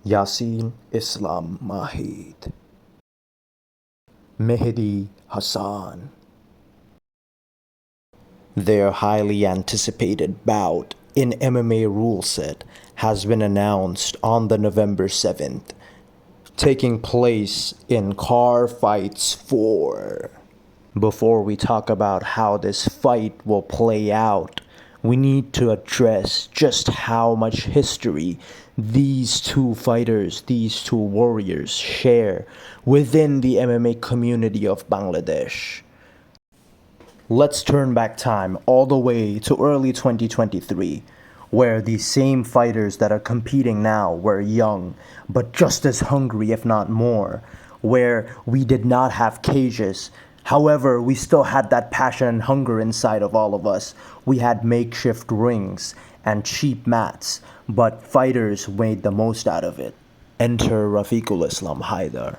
Yasin Islam Mahid, Mahedi Hassan. Their highly anticipated bout in MMA rule set has been announced on the November 7th, taking place in Car Fights 4. Before we talk about how this fight will play out, we need to address just how much history these two fighters, these two warriors share within the MMA community of Bangladesh. Let's turn back time all the way to early 2023, where these same fighters that are competing now were young, but just as hungry, if not more, where we did not have cages. However, we still had that passion and hunger inside of all of us. We had makeshift rings and cheap mats, but fighters made the most out of it. Enter Rafiqul Islam Haidar,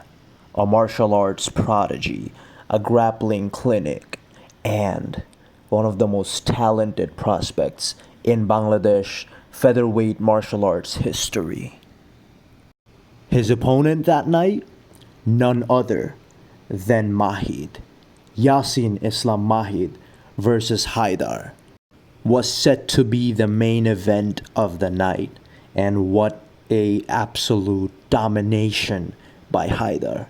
a martial arts prodigy, a grappling clinic, and one of the most talented prospects in Bangladesh featherweight martial arts history. His opponent that night? None other than Mahid. Yasin Islam Mahid versus Haidar was set to be the main event of the night, and what a absolute domination by Haidar.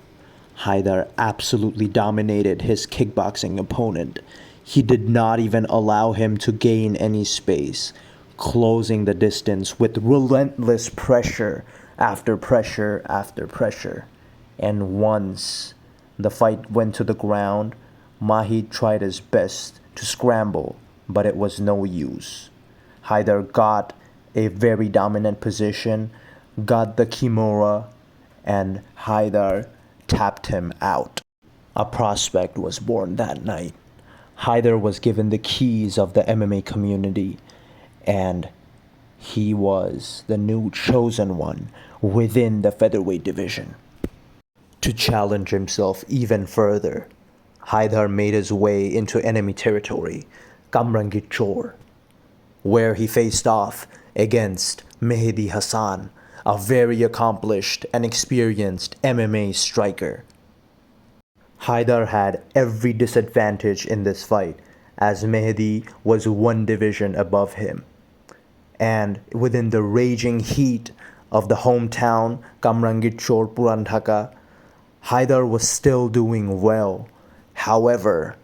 Haidar absolutely dominated his kickboxing opponent. He did not even allow him to gain any space, closing the distance with relentless pressure after pressure after pressure. And once the fight went to the ground, Mahid tried his best to scramble, but it was no use. Haidar got a very dominant position, got the kimura, and Haidar tapped him out. A prospect was born that night. Haidar was given the keys of the MMA community, and he was the new chosen one within the featherweight division. To challenge himself even further, Haidar made his way into enemy territory, Kamrangichor, where he faced off against Mahedi Hassan, a very accomplished and experienced MMA striker. Haidar had every disadvantage in this fight, as Mahedi was one division above him. And within the raging heat of the hometown Kamrangichor Puran Dhaka, Haidar was still doing well. However,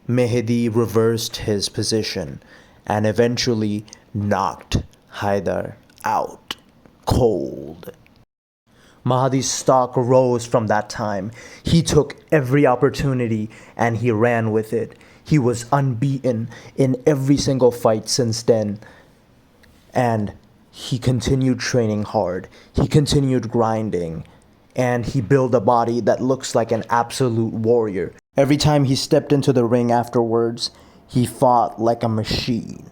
Mahedi reversed his position and eventually knocked Haidar out cold. Mahdi's stock rose from that time. He took every opportunity and he ran with it. He was unbeaten in every single fight since then. And he continued training hard. He continued grinding. And he built a body that looks like an absolute warrior. Every time he stepped into the ring afterwards, he fought like a machine.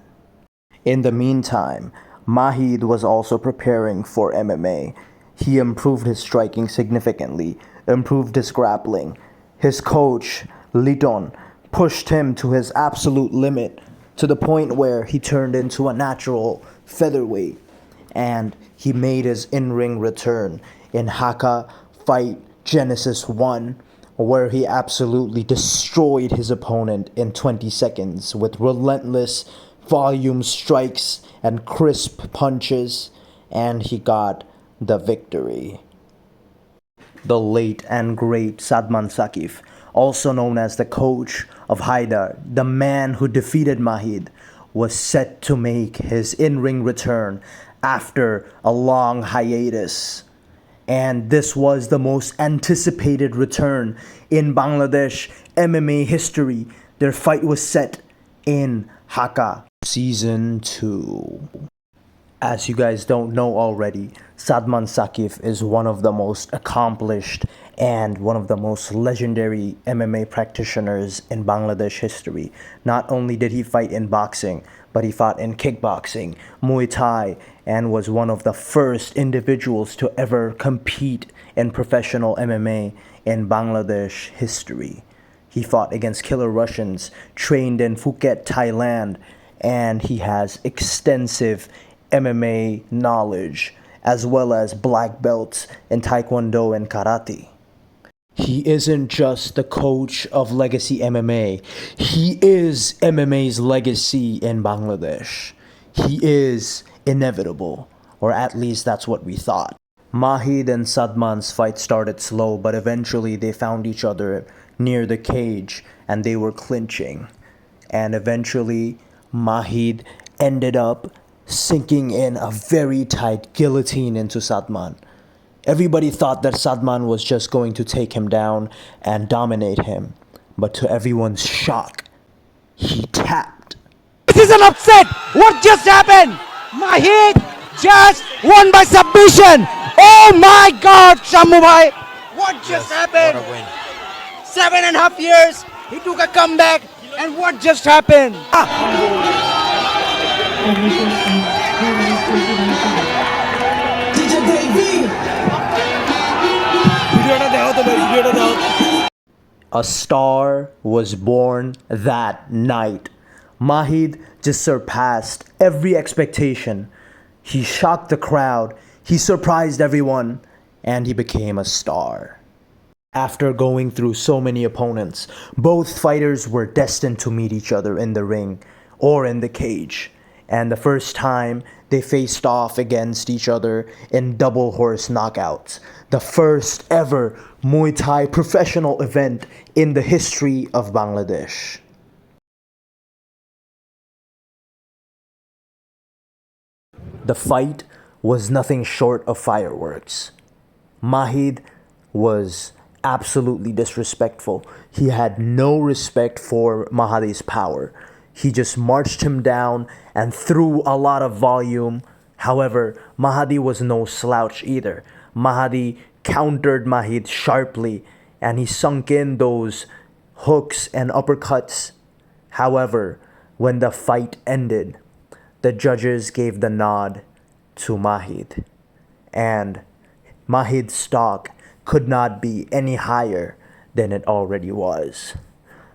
In the meantime, Mahid was also preparing for MMA. He improved his striking significantly, improved his grappling. His coach, Liton, pushed him to his absolute limit, to the point where he turned into a natural featherweight. And he made his in-ring return in Haka Fight Genesis 1, where he absolutely destroyed his opponent in 20 seconds with relentless volume strikes and crisp punches, and he got the victory. The late and great Sadman Sakif, also known as the coach of Haidar, the man who defeated Mahid, was set to make his in-ring return after a long hiatus. And this was the most anticipated return in Bangladesh MMA history. Their fight was set in Haka. Season 2. As you guys don't know already, Sadman Sakif is one of the most accomplished and one of the most legendary MMA practitioners in Bangladesh history. Not only did he fight in boxing, but he fought in kickboxing, Muay Thai, and was one of the first individuals to ever compete in professional MMA in Bangladesh history. He fought against killer Russians, trained in Phuket, Thailand, and he has extensive MMA knowledge as well as black belts in Taekwondo and Karate. He isn't just the coach of Legacy MMA, he is MMA's legacy in Bangladesh. He is inevitable, or at least that's what we thought. Mahid and Sadman's fight started slow, but eventually they found each other near the cage and they were clinching. And eventually, Mahid ended up sinking in a very tight guillotine into Sadman. Everybody thought that Sadman was just going to take him down and dominate him, but to everyone's shock, he tapped. This is an upset! What just happened? Mahid just won by submission! Oh my god, Shammu bhai! What just happened? What a win. 7.5 years, he took a comeback, and what just happened? A star was born that night. Mahid just surpassed every expectation. He shocked the crowd, he surprised everyone, and he became a star. After going through so many opponents, both fighters were destined to meet each other in the ring or in the cage. And the first time they faced off against each other in double horse knockouts, the first ever Muay Thai professional event in the history of Bangladesh. The fight was nothing short of fireworks. Mahid was absolutely disrespectful. He had no respect for Mahadi's power. He just marched him down and threw a lot of volume. However, Mahadi was no slouch either. Mahadi countered Mahid sharply and he sunk in those hooks and uppercuts. However, when the fight ended, the judges gave the nod to Mahid, and Mahid's stock could not be any higher than it already was.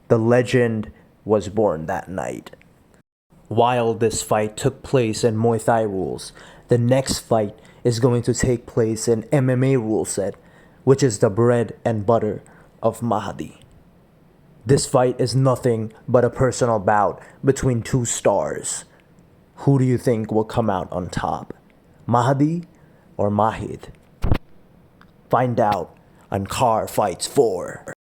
The legend was born that night. While this fight took place in Muay Thai rules, the next fight is going to take place in MMA rule set, which is the bread and butter of Mahedi. This fight is nothing but a personal bout between two stars. Who do you think will come out on top? Mahedi or Mahid? Find out on Car Fights 4.